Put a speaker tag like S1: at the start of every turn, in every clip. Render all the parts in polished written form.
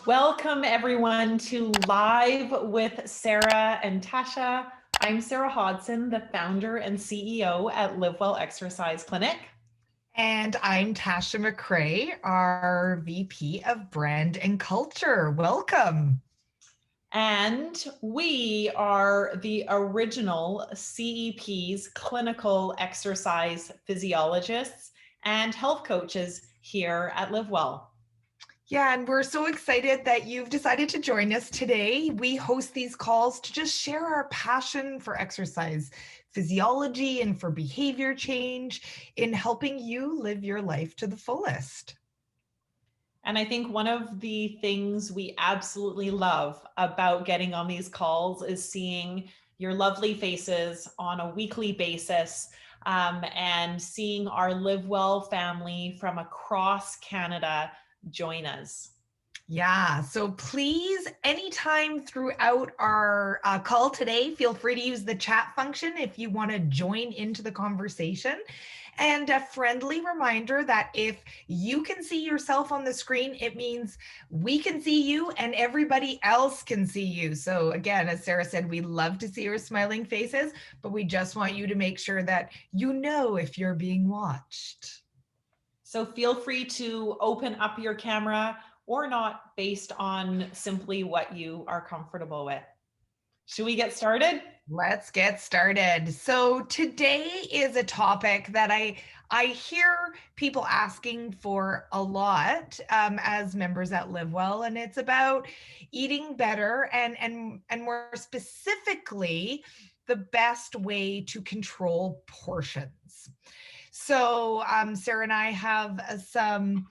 S1: Welcome everyone to Live with Sara and Tasha. I'm Sara Hodson, the founder and CEO at Live Well Exercise Clinic.
S2: And I'm Tasha McCrae, our VP of Brand and Culture. Welcome.
S1: And we are the original CEP's clinical exercise physiologists and health coaches here at Live Well.
S2: Yeah, and we're so excited that you've decided to join us today. We host these calls to just share our passion for exercise physiology and for behavior change in helping you live your life to the fullest.
S1: And I think one of the things we absolutely love about getting on these calls is seeing your lovely faces on a weekly basis, and seeing our Live Well family from across Canada join us.
S2: Yeah, so please, anytime throughout our call today, feel free to use the chat function if you want to join into the conversation. And a friendly reminder that if you can see yourself on the screen, it means we can see you and everybody else can see you. So again, as Sara said, we love to see your smiling faces, but we just want you to make sure that you know if you're being watched.
S1: So feel free to open up your camera or not, based on simply what you are comfortable with. Should we get started?
S2: Let's get started. So today is a topic that I hear people asking for a lot as members at Live Well, and it's about eating better and more specifically the best way to control portions. So Sara and I have some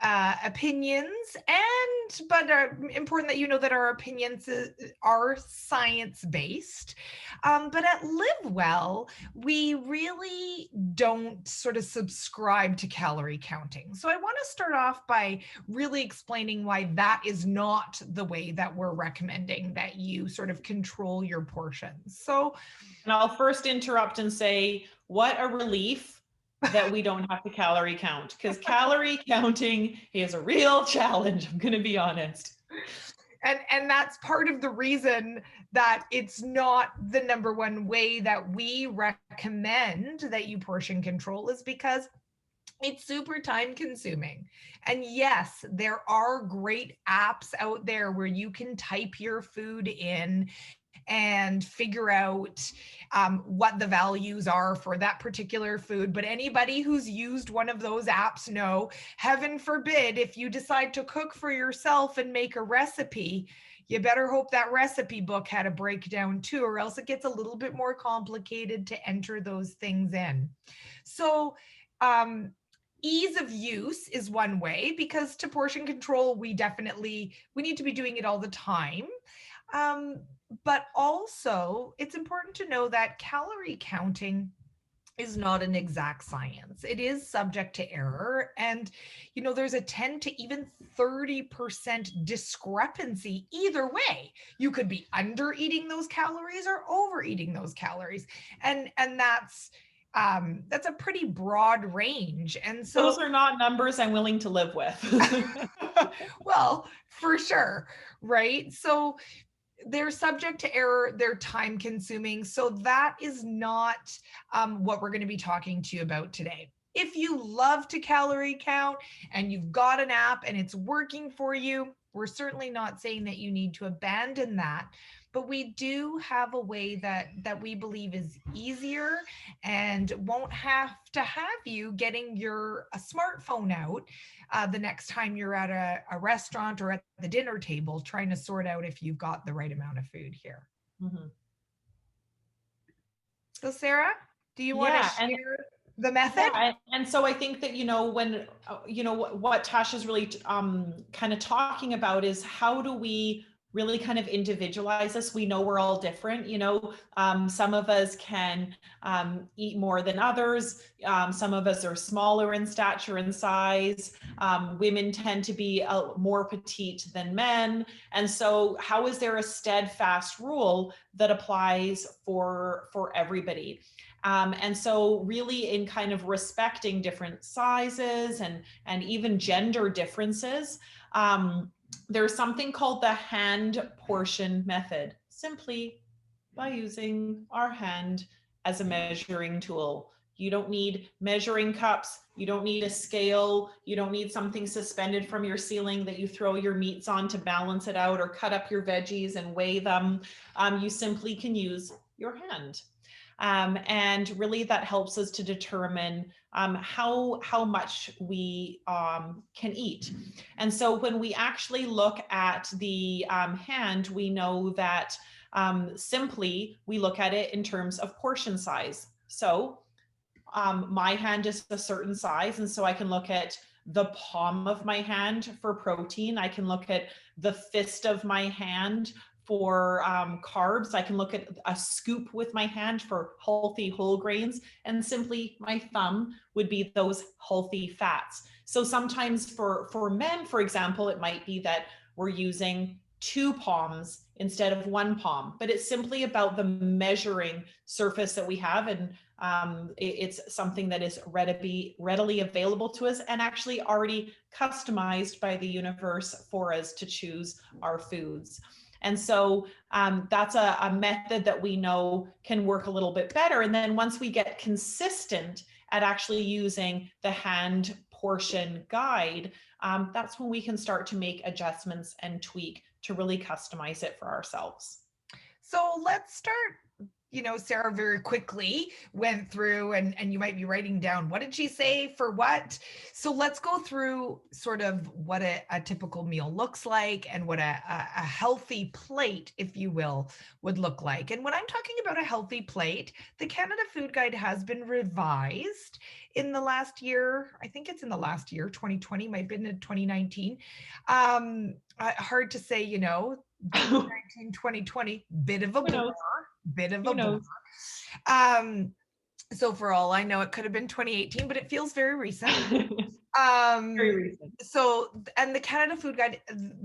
S2: opinions, but important that you know that our opinions are science-based. But at Live Well, we really don't sort of subscribe to calorie counting. So I want to start off by really explaining why that is not the way that we're recommending that you sort of control your portions. So,
S1: and I'll first interrupt and say, what a relief that we don't have to calorie count, because calorie counting is a real challenge. I'm going to be honest.
S2: And that's part of the reason that it's not the number one way that we recommend that you portion control, is because it's super time consuming. And yes, there are great apps out there where you can type your food in and figure out what the values are for that particular food. But anybody who's used one of those apps know, heaven forbid, if you decide to cook for yourself and make a recipe, you better hope that recipe book had a breakdown too, or else it gets a little bit more complicated to enter those things in. So ease of use is one way, because to portion control, we need to be doing it all the time. But also, it's important to know that calorie counting is not an exact science. It is subject to error. And, there's a 10 to even 30% discrepancy either way. You could be under eating those calories or overeating those calories. And that's a pretty broad range. And so
S1: those are not numbers I'm willing to live with.
S2: well, for sure. Right. So they're subject to error, they're time consuming. So that is not what we're going to be talking to you about today. If you love to calorie count and you've got an app and it's working for you, we're certainly not saying that you need to abandon that. But we do have a way that we believe is easier and won't have to have you getting your smartphone out the next time you're at a restaurant or at the dinner table trying to sort out if you've got the right amount of food here. Mm-hmm. So Sara, do you want to share the method?
S1: Yeah, and so I think that, when, what Tasha's really kind of talking about is, how do we really kind of individualize this? We know we're all different. Some of us can eat more than others. Some of us are smaller in stature and size. Women tend to be more petite than men. And so how is there a steadfast rule that applies for everybody? And so really, in kind of respecting different sizes and even gender differences, there's something called the hand portion method, simply by using our hand as a measuring tool. You don't need measuring cups. You don't need a scale. You don't need something suspended from your ceiling that you throw your meats on to balance it out or cut up your veggies and weigh them. You simply can use your hand. And really that helps us to determine how much we can eat. And so when we actually look at the hand, we know that simply we look at it in terms of portion size. So my hand is a certain size, and so I can look at the palm of my hand for protein. I can look at the fist of my hand for carbs. I can look at a scoop with my hand for healthy whole grains, and simply my thumb would be those healthy fats. So sometimes for men, for example, it might be that we're using 2 palms instead of 1 palm, but it's simply about the measuring surface that we have. And it's something that is readily available to us and actually already customized by the universe for us to choose our foods. And so that's a method that we know can work a little bit better. And then once we get consistent at actually using the hand portion guide, that's when we can start to make adjustments and tweak to really customize it for ourselves.
S2: So let's start, Sara very quickly went through, and you might be writing down, what did she say for what? So let's go through sort of what a typical meal looks like and what a healthy plate, if you will, would look like. And when I'm talking about a healthy plate, the Canada Food Guide has been revised in the last year. I think it's in the last year, 2020, might have been in 2019. Hard to say, 2019, 2020, bit of a blur. So for all I know, it could have been 2018, but it feels very recent.
S1: Very recent.
S2: So, and the Canada Food Guide,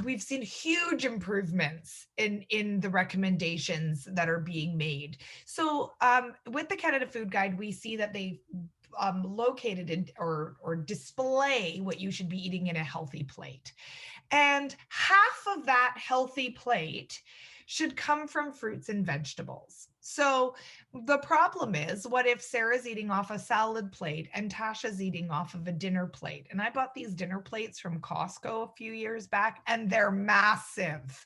S2: we've seen huge improvements in the recommendations that are being made. So with the Canada Food Guide, we see that they located in, or display what you should be eating in a healthy plate. And half of that healthy plate should come from fruits and vegetables. So the problem is, what if Sara's eating off a salad plate and Tasha's eating off of a dinner plate? And I bought these dinner plates from Costco a few years back, and they're massive.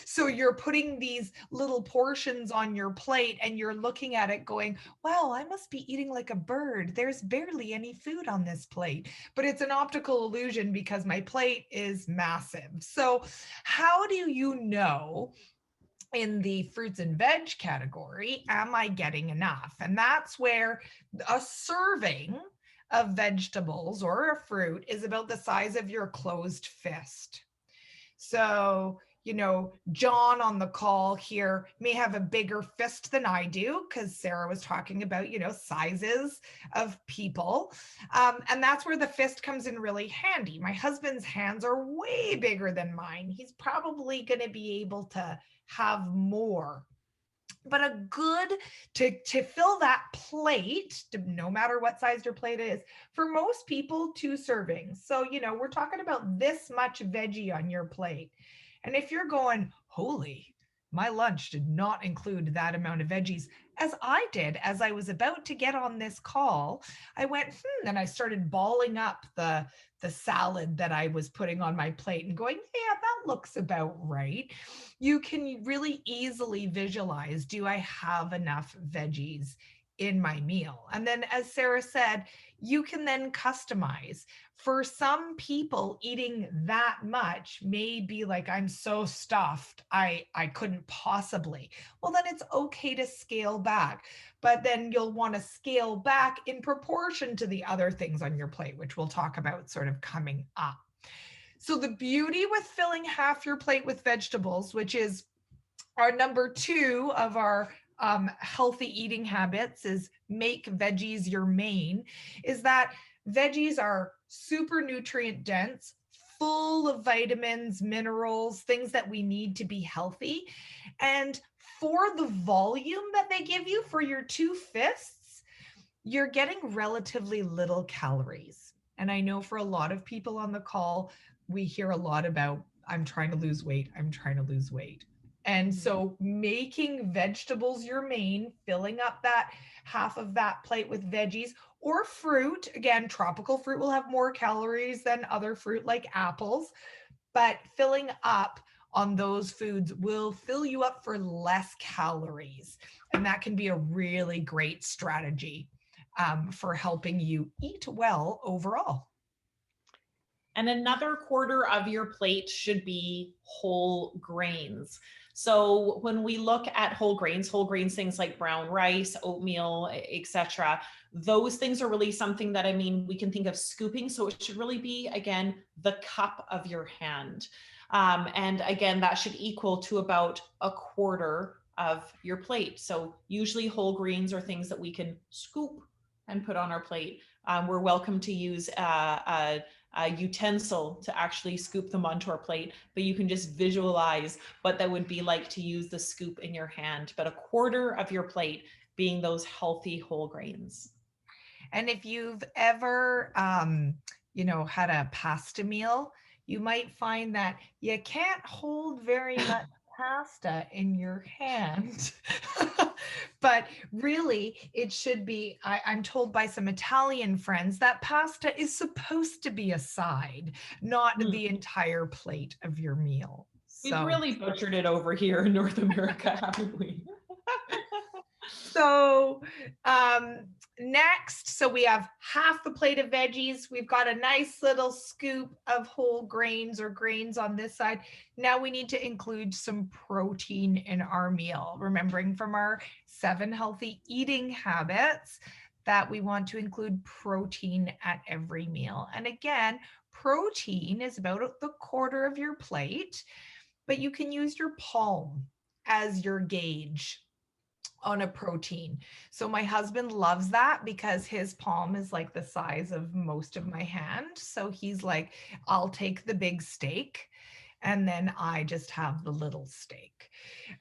S2: So you're putting these little portions on your plate and you're looking at it going, wow, I must be eating like a bird. There's barely any food on this plate. But it's an optical illusion because my plate is massive. So how do you know, in the fruits and veg category, am I getting enough? And that's where a serving of vegetables or a fruit is about the size of your closed fist. So, John on the call here may have a bigger fist than I do, because Sara was talking about, sizes of people. And that's where the fist comes in really handy. My husband's hands are way bigger than mine. He's probably going to be able to have more. But a good, to fill that plate, no matter what size your plate is, for most people, 2 servings. So, we're talking about this much veggie on your plate. And if you're going, holy, my lunch did not include that amount of veggies, as I did, as I was about to get on this call, I went, and I started balling up the salad that I was putting on my plate and going, yeah, that looks about right. You can really easily visualize, do I have enough veggies in my meal? And then, as Sara said, you can then customize. For some people, eating that much may be like, I'm so stuffed, I couldn't possibly. Well, then it's okay to scale back, but then you'll want to scale back in proportion to the other things on your plate, which we'll talk about sort of coming up. So the beauty with filling half your plate with vegetables, which is our number 2 of our healthy eating habits, is make veggies your main, is that veggies are super nutrient dense, full of vitamins, minerals, things that we need to be healthy. And for the volume that they give you for your 2 fists, you're getting relatively little calories. And I know for a lot of people on the call, we hear a lot about I'm trying to lose weight. I'm trying to lose weight. And so making vegetables your main, filling up that half of that plate with veggies or fruit. Again, tropical fruit will have more calories than other fruit like apples, but filling up on those foods will fill you up for less calories. And that can be a really great strategy for helping you eat well overall.
S1: And another quarter of your plate should be whole grains. So when we look at whole grains, things like brown rice, oatmeal, etc., those things are really something that, I mean, we can think of scooping. So it should really be, again, the cup of your hand. And again, that should equal to about a quarter of your plate. So usually whole grains are things that we can scoop and put on our plate. We're welcome to use a utensil to actually scoop them onto our plate, but you can just visualize what that would be like to use the scoop in your hand. But a quarter of your plate being those healthy whole grains.
S2: And if you've ever, had a pasta meal, you might find that you can't hold very much pasta in your hand. But really, it should be, I'm told by some Italian friends that pasta is supposed to be a side, not the entire plate of your meal.
S1: We've really butchered it over here in North America, haven't we?
S2: So next, so we have half the plate of veggies. We've got a nice little scoop of whole grains or grains on this side. Now we need to include some protein in our meal, remembering from our 7 healthy eating habits that we want to include protein at every meal. And again, protein is about the quarter of your plate, but you can use your palm as your gauge on a protein. So my husband loves that because his palm is like the size of most of my hand. So he's like, I'll take the big steak and then I just have the little steak.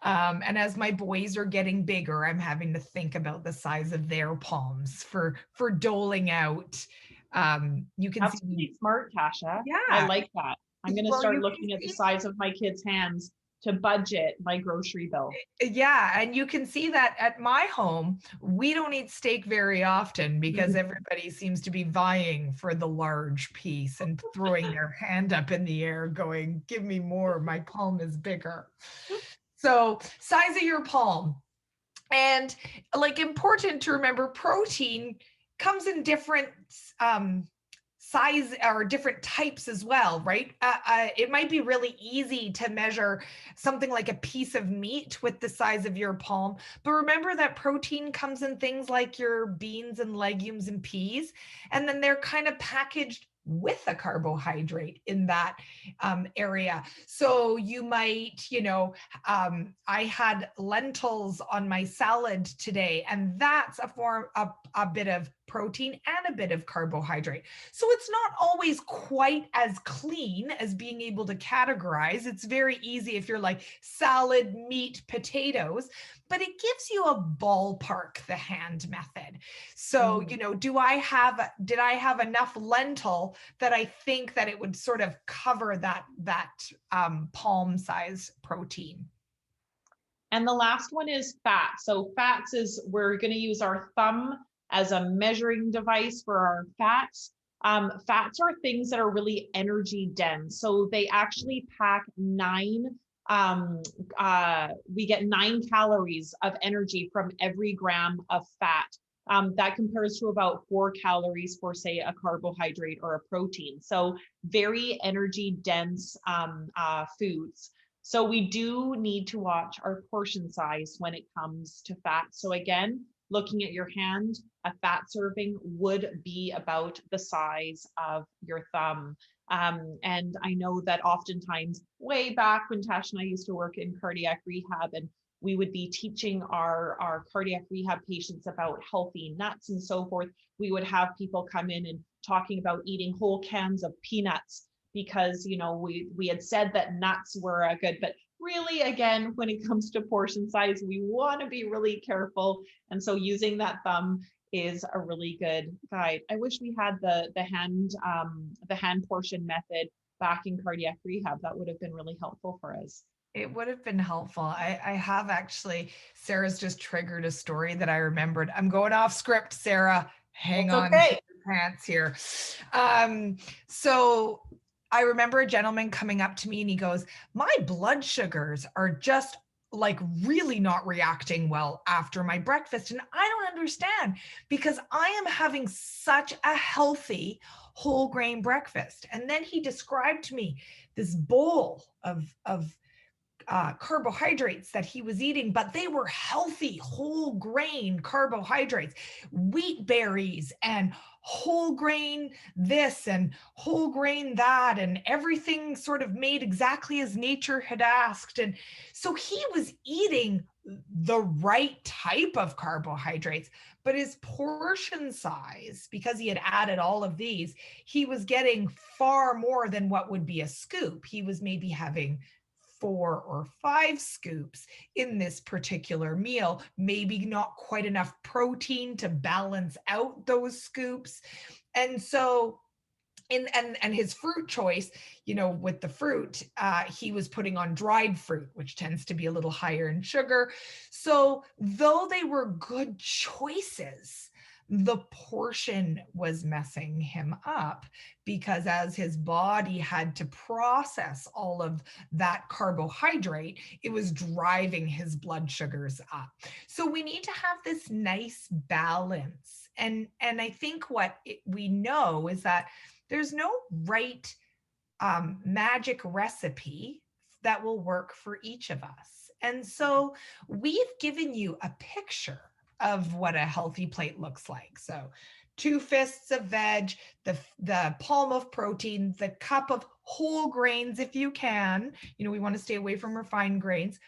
S2: And as my boys are getting bigger, I'm having to think about the size of their palms for doling out. You can
S1: That's
S2: see
S1: pretty smart, Tasha.
S2: Yeah.
S1: I like that. I'm going to start
S2: you
S1: looking at the size of my kids' hands to budget my grocery bill.
S2: Yeah, and you can see that at my home, we don't eat steak very often because everybody seems to be vying for the large piece and throwing their hand up in the air going, give me more, my palm is bigger. So size of your palm. And like important to remember, protein comes in different size or different types as well, right? It might be really easy to measure something like a piece of meat with the size of your palm, but remember that protein comes in things like your beans and legumes and peas, and then they're kind of packaged with a carbohydrate in that area. So you might, I had lentils on my salad today, and that's a bit of protein and a bit of carbohydrate. So it's not always quite as clean as being able to categorize. It's very easy if you're like salad, meat, potatoes, but it gives you a ballpark, the hand method. So, did I have enough lentil that I think that it would sort of cover that palm size protein?
S1: And the last one is fat. So fats is, we're going to use our thumb as a measuring device for our fats. Fats are things that are really energy dense. So they actually pack we get 9 calories of energy from every gram of fat. That compares to about 4 calories for, say, a carbohydrate or a protein. So very energy dense foods. So we do need to watch our portion size when it comes to fat. So again, looking at your hand, a fat serving would be about the size of your thumb. And I know that oftentimes, way back when Tash and I used to work in cardiac rehab, and we would be teaching our cardiac rehab patients about healthy nuts and so forth, we would have people come in and talking about eating whole cans of peanuts because, we had said that nuts were good, but really, again, when it comes to portion size, we want to be really careful. And so using that thumb is a really good guide. I wish we had the hand portion method back in cardiac rehab. That would have been really helpful for us.
S2: It would have been helpful. I have actually, Sarah's just triggered a story that I remembered. I'm going off script, Sarah. Hang on to your pants here. So I remember a gentleman coming up to me and he goes, my blood sugars are just like really not reacting well after my breakfast. And I don't understand because I am having such a healthy whole grain breakfast. And then he described to me this bowl of carbohydrates that he was eating, but they were healthy whole grain carbohydrates, wheat berries and whole grain this and whole grain that, and everything sort of made exactly as nature had asked. And so he was eating the right type of carbohydrates, but his portion size, because he had added all of these, he was getting far more than what would be a scoop. He was maybe having 4 or 5 scoops in this particular meal, maybe not quite enough protein to balance out those scoops. And so and his fruit choice, with the fruit, he was putting on dried fruit, which tends to be a little higher in sugar. So though they were good choices, the portion was messing him up, because as his body had to process all of that carbohydrate, it was driving his blood sugars up. So we need to have this nice balance. And I think we know is that there's no right magic recipe that will work for each of us. And so we've given you a picture of what a healthy plate looks like. So 2 fists of veg, the palm of protein, the cup of whole grains if you can. We want to stay away from refined grains.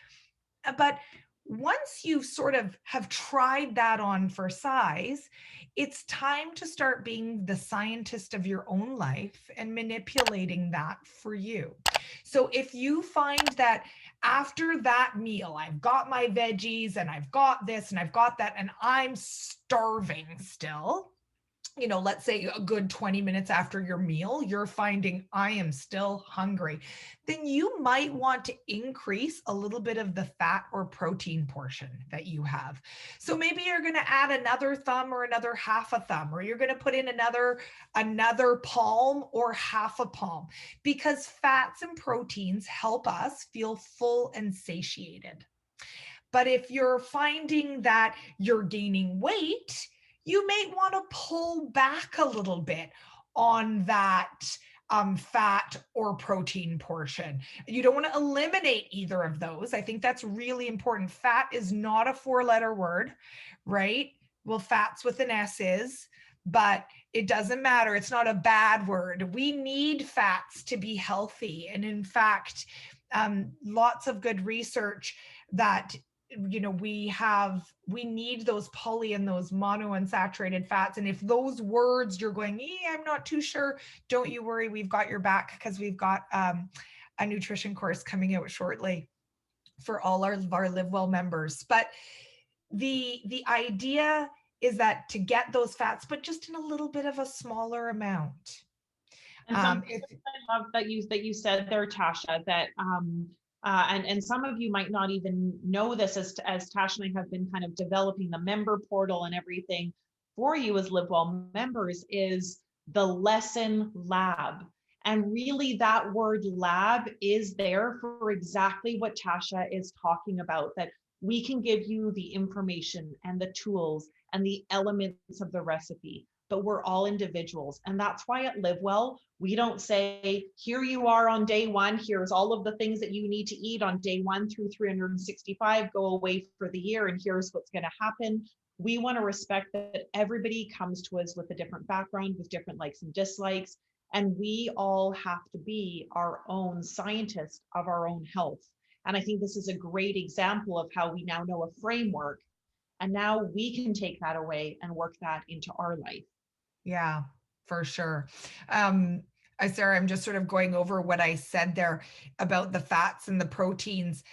S2: But once you sort of have tried that on for size, it's time to start being the scientist of your own life and manipulating that for you. So if you find that after that meal, I've got my veggies and I've got this and I've got that, and I'm starving still, let's say a good 20 minutes after your meal, you're finding I am still hungry, then you might want to increase a little bit of the fat or protein portion that you have. So maybe you're going to add another thumb or another half a thumb, or you're going to put in another palm or half a palm, because fats and proteins help us feel full and satiated. But if you're finding that you're gaining weight, you may want to pull back a little bit on that fat or protein portion. You don't want to eliminate either of those. I think that's really important. Fat is not a 4-letter word, right? Well, fats with an S is, but it doesn't matter. It's not a bad word. We need fats to be healthy. And in fact, lots of good research that we need those poly and those monounsaturated fats. And if those words you're going, I'm not too sure, don't you worry, we've got your back, because we've got a nutrition course coming out shortly for all our Live Well members. But the idea is that to get those fats, but just in a little bit of a smaller amount.
S1: And something I love that you said there, Tasha, that and some of you might not even know this, as Tasha and I have been kind of developing the member portal and everything for you as Live Well members, is the lesson lab. And really that word lab is there for exactly what Tasha is talking about, that we can give you the information and the tools and the elements of the recipe, but we're all individuals. And that's why at Live Well, we don't say, here you are on day 1, here's all of the things that you need to eat on day 1 through 365, go away for the year, and here's what's going to happen. We want to respect that everybody comes to us with a different background, with different likes and dislikes, and we all have to be our own scientists of our own health. And I think this is a great example of how we now know a framework, and now we can take that away and work that into our life.
S2: Yeah, for sure. Sarah, I'm just sort of going over what I said there about the fats and the proteins.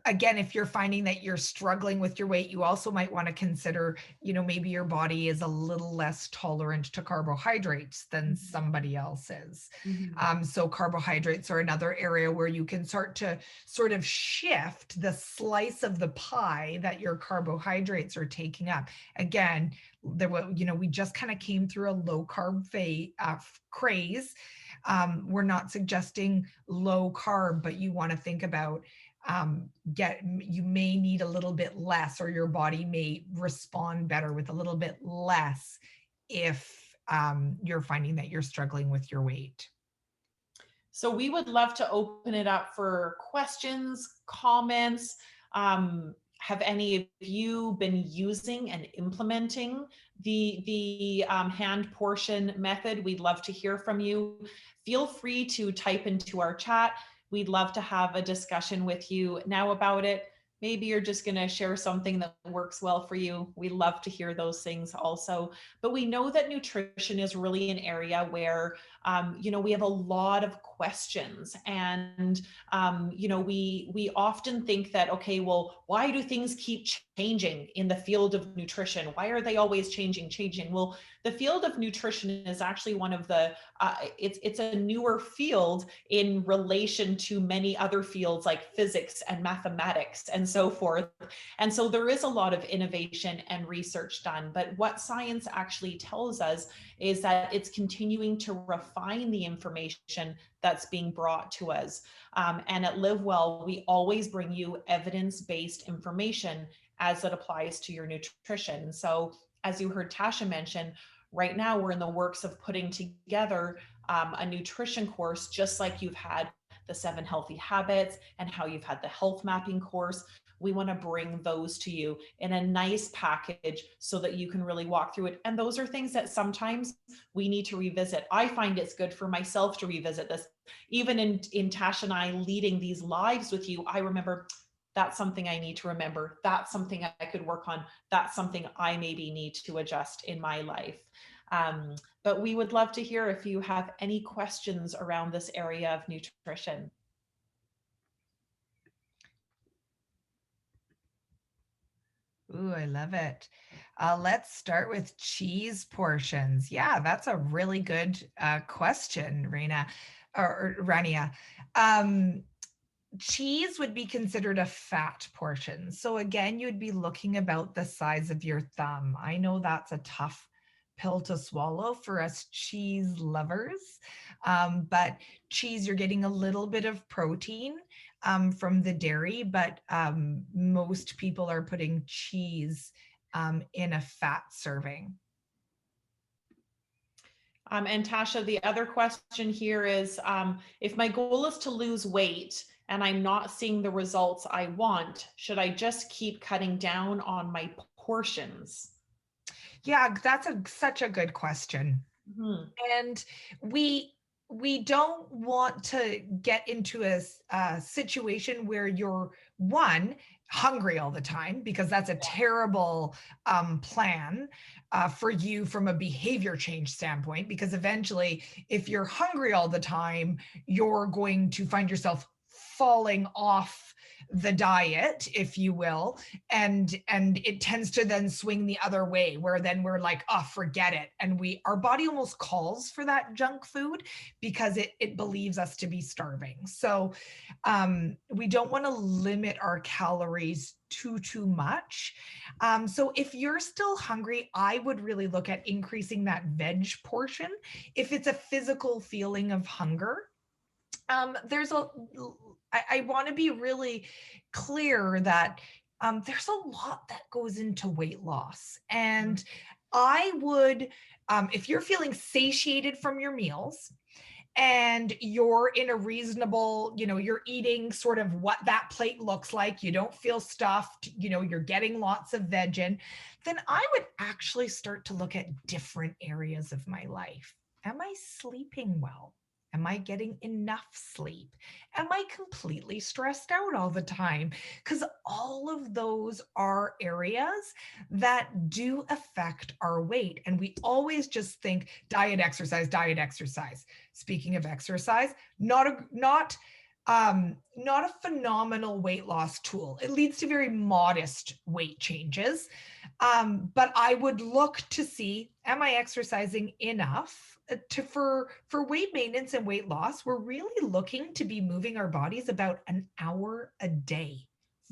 S2: Again, if you're finding that you're struggling with your weight, you also might want to consider, maybe your body is a little less tolerant to carbohydrates than somebody else is. So carbohydrates are another area where you can start to sort of shift the slice of the pie that your carbohydrates are taking up. Again, we just kind of came through a low carb craze. We're not suggesting low carb, but you want to think about you may need a little bit less, or your body may respond better with a little bit less if you're finding that you're struggling with your weight.
S1: So we would love to open it up for questions, comments. Have any of you been using and implementing the hand portion method? We'd love to hear from you. Feel free to type into our chat. We'd love to have a discussion with you now about it. Maybe you're just going to share something that works well for you. We love to hear those things also. But we know that nutrition is really an area where, we have a lot of questions, and, we often think that, okay, well, why do things keep changing in the field of nutrition? Why are they always changing? Well, the field of nutrition is actually one of the, it's a newer field in relation to many other fields like physics and mathematics and so forth. And so there is a lot of innovation and research done, but what science actually tells us is that it's continuing to refine the information that's being brought to us. And at Live Well, we always bring you evidence-based information as it applies to your nutrition. So as you heard Tasha mention, right now we're in the works of putting together a nutrition course, just like you've had the 7 healthy habits and how you've had the health mapping course. We want to bring those to you in a nice package so that you can really walk through it. And those are things that sometimes we need to revisit. I find it's good for myself to revisit this. Even in Tasha and I leading these lives with you, I remember that's something I need to remember. That's something I could work on. That's something I maybe need to adjust in my life. But we would love to hear if you have any questions around this area of nutrition.
S2: Ooh, I love it. Let's start with cheese portions. Yeah, that's a really good question, Raina or Rania. Cheese would be considered a fat portion. So again, you'd be looking about the size of your thumb. I know that's a tough pill to swallow for us cheese lovers, but cheese, you're getting a little bit of protein from the dairy, but most people are putting cheese in a fat serving.
S1: And Tasha, the other question here is, if my goal is to lose weight and I'm not seeing the results I want, should I just keep cutting down on my portions?
S2: Yeah, that's such a good question. Mm-hmm. And we don't want to get into a situation where you're hungry all the time, because that's a terrible plan for you from a behavior change standpoint, because eventually if you're hungry all the time, you're going to find yourself falling off the diet, if you will, and it tends to then swing the other way, where then we're like, oh, forget it, and our body almost calls for that junk food because it believes us to be starving. So we don't want to limit our calories too much. So if you're still hungry, I would really look at increasing that veg portion if it's a physical feeling of hunger. I want to be really clear that there's a lot that goes into weight loss. And I would, if you're feeling satiated from your meals and you're in a reasonable, you're eating sort of what that plate looks like, you don't feel stuffed, you're getting lots of veg in, then I would actually start to look at different areas of my life. Am I sleeping well? Am I getting enough sleep? Am I completely stressed out all the time? Because all of those are areas that do affect our weight. And we always just think diet, exercise, diet, exercise. Speaking of exercise, not a phenomenal weight loss tool. It leads to very modest weight changes. But I would look to see, am I exercising enough for weight maintenance and weight loss? We're really looking to be moving our bodies about an hour a day.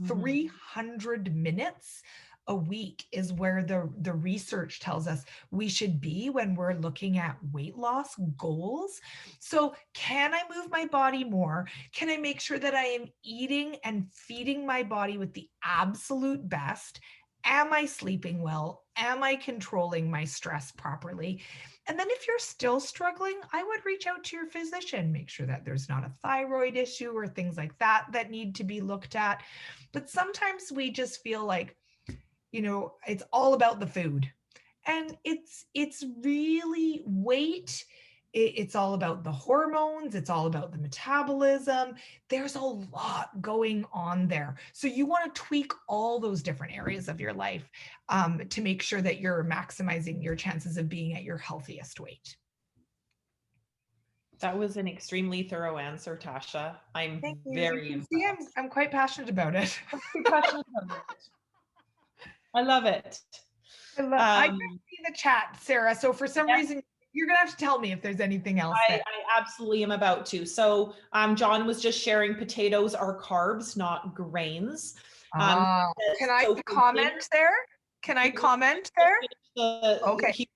S2: 300 minutes a week is where the research tells us we should be when we're looking at weight loss goals. So can I move my body more? Can I make sure that I am eating and feeding my body with the absolute best? Am I sleeping well? Am I controlling my stress properly? And then if you're still struggling, I would reach out to your physician, make sure that there's not a thyroid issue or things like that that need to be looked at. But sometimes we just feel like, it's all about the food. And it's really weight. It's all about the hormones. It's all about the metabolism. There's a lot going on there. So you want to tweak all those different areas of your life to make sure that you're maximizing your chances of being at your healthiest weight.
S1: That was an extremely thorough answer, Tasha. I'm
S2: Thank you.
S1: very
S2: You can see I'm quite passionate about it.
S1: I love it.
S2: I can see the chat, Sarah. So for some reason, you're going to have to tell me if there's anything else.
S1: I absolutely am about to. So John was just sharing potatoes are carbs, not grains.
S2: Can I comment there? Can I comment there?
S1: Okay.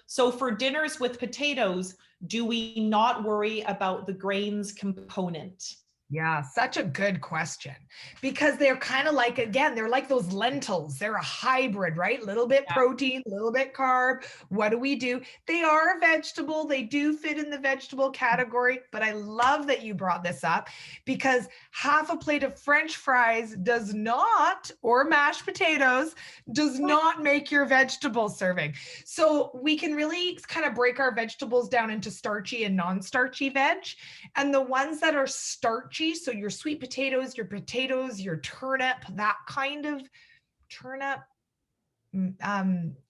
S1: So for dinners with potatoes, do we not worry about the grains component?
S2: Yeah, such a good question, because they're kind of like, again, they're like those lentils. They're a hybrid, right? Little bit protein, little bit carb. What do? They are a vegetable. They do fit in the vegetable category, but I love that you brought this up, because half a plate of French fries does not, or mashed potatoes, does not make your vegetable serving. So we can really kind of break our vegetables down into starchy and non-starchy veg. And the ones that are starchy, so your sweet potatoes, your turnip, that kind of turnip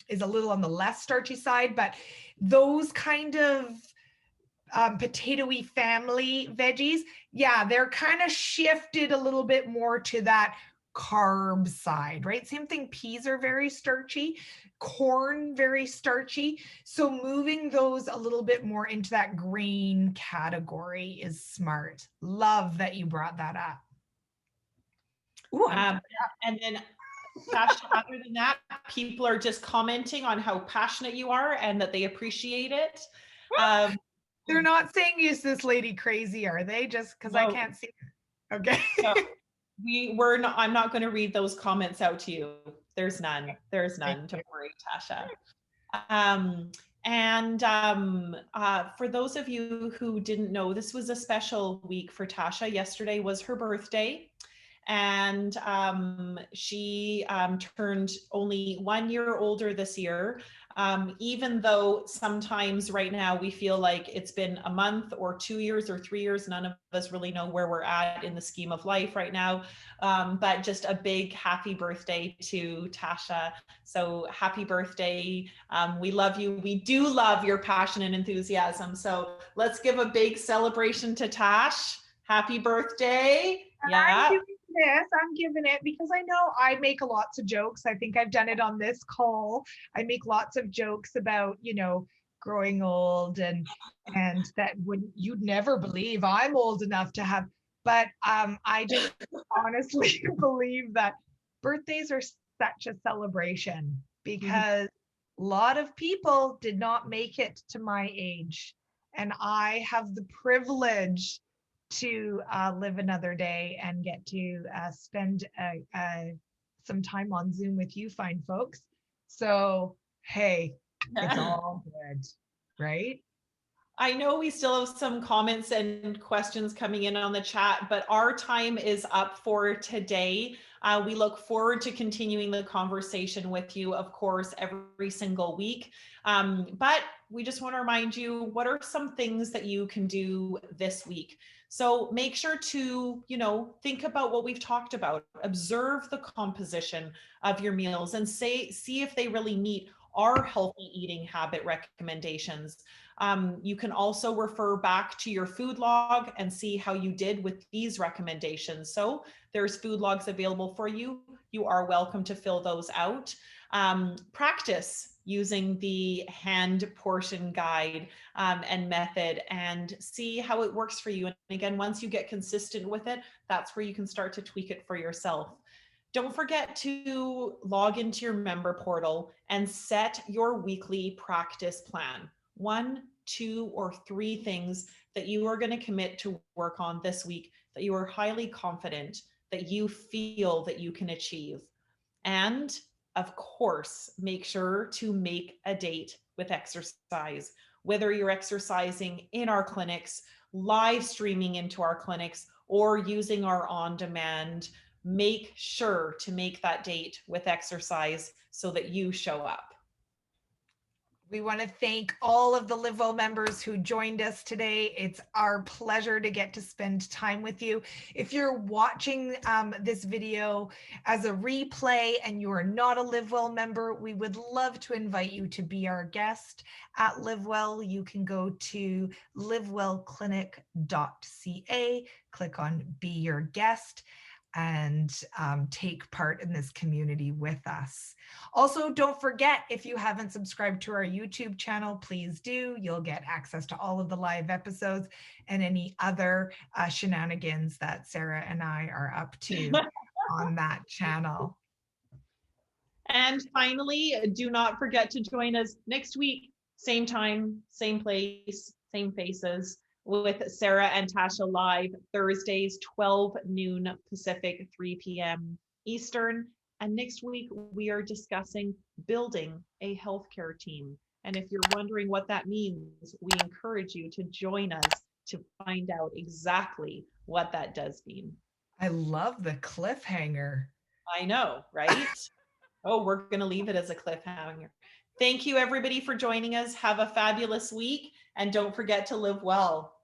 S2: is a little on the less starchy side, but those kind of potatoey family veggies, they're kind of shifted a little bit more to that carb side, right? Same thing, peas are very starchy, corn very starchy. So moving those a little bit more into that grain category is smart. Love that you brought that up.
S1: Ooh, and then Tasha, other than that, people are just commenting on how passionate you are and that they appreciate it.
S2: They're not saying use this lady crazy, are they? Just because I can't see her. Okay.
S1: No, I'm not going to read those comments out to you. There's none. Don't worry, Tasha. For those of you who didn't know, this was a special week for Tasha. Yesterday was her birthday, and she turned only 1 year older this year. Even though sometimes right now we feel like it's been a month or 2 years or 3 years, none of us really know where we're at in the scheme of life right now. But just a big happy birthday to Tasha. So happy birthday. We love you. We do love your passion and enthusiasm. So let's give a big celebration to Tash. Happy birthday.
S2: Yeah. I'm giving it because I know I make lots of jokes. I think I've done it on this call. I make lots of jokes about, growing old and that you'd never believe I'm old enough to have, but I just honestly believe that birthdays are such a celebration, because a lot of people did not make it to my age, and I have the privilege to live another day and get to spend some time on Zoom with you fine folks. So, hey, it's all good, right?
S1: I know we still have some comments and questions coming in on the chat, but our time is up for today. We look forward to continuing the conversation with you, of course, every single week. But we just want to remind you, what are some things that you can do this week? So make sure to, think about what we've talked about, observe the composition of your meals and see if they really meet our healthy eating habit recommendations. You can also refer back to your food log and see how you did with these recommendations. So there's food logs available for you. You are welcome to fill those out. Practice using the hand portion guide and method and see how it works for you. And again, once you get consistent with it, that's where you can start to tweak it for yourself. Don't forget to log into your member portal and set your weekly practice plan. 1, 2, or 3 things that you are going to commit to work on this week that you are highly confident that you feel that you can achieve. And of course, make sure to make a date with exercise, whether you're exercising in our clinics, live streaming into our clinics, or using our on-demand. Make sure to make that date with exercise so that you show up.
S2: We want to thank all of the Live Well members who joined us today. It's our pleasure to get to spend time with you. If you're watching this video as a replay and you are not a Live Well member, we would love to invite you to be our guest at Live Well. You can go to livewellclinic.ca, click on Be Your Guest, and take part in this community with us. Also, don't forget, if you haven't subscribed to our YouTube channel, please do. You'll get access to all of the live episodes and any other shenanigans that Sara and I are up to on that channel.
S1: And finally, do not forget to join us next week, same time, same place, same faces, with Sara and Tasha live Thursdays, 12 noon Pacific, 3 p.m. Eastern. And next week, we are discussing building a healthcare team. And if you're wondering what that means, we encourage you to join us to find out exactly what that does mean.
S2: I love the cliffhanger.
S1: I know, right? Oh, we're going to leave it as a cliffhanger. Thank you, everybody, for joining us. Have a fabulous week. And don't forget to live well.